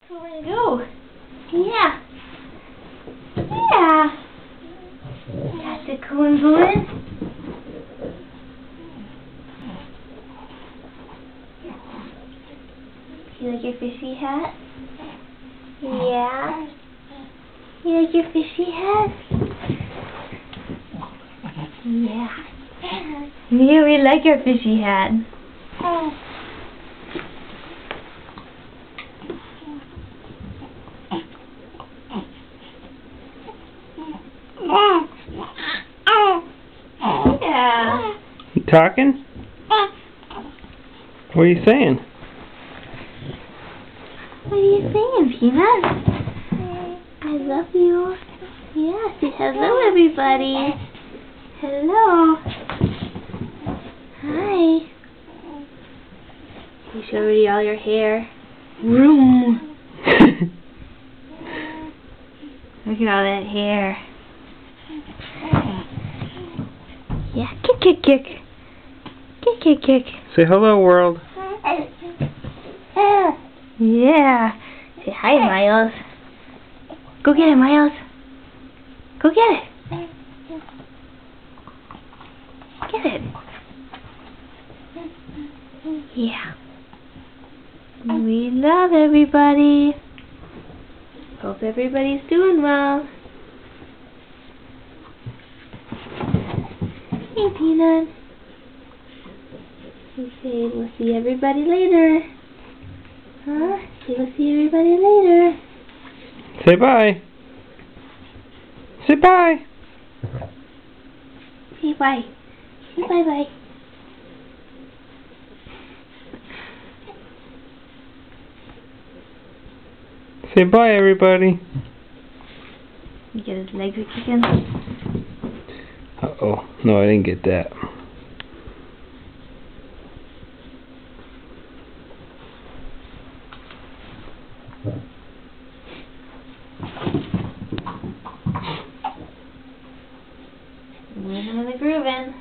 Where to go? Yeah. Yeah. Got the cone going. You like your fishy hat? Yeah. You like your fishy hat? Yeah. Yeah, we like your fishy hat. Yeah. You talking? What are you saying? What are you saying, Peanut? I love you. Yeah, say hello, everybody. Hello. Hi. You show me all your hair. Vroom. Look at all that hair. Yeah, kick, kick, kick. Kick, kick, kick. Say hello, world. Yeah. Say hi, Miles. Go get it, Miles. Go get it. Get it. Yeah. We love everybody. Hope everybody's doing well. Hey, Peanut. You say we'll see everybody later. Huh? Say we'll see everybody later. Say bye. Say bye. Say bye. Say bye-bye. Say bye, everybody. You get his legs are kicking. Uh-oh. No, I didn't get that. Moving and grooving.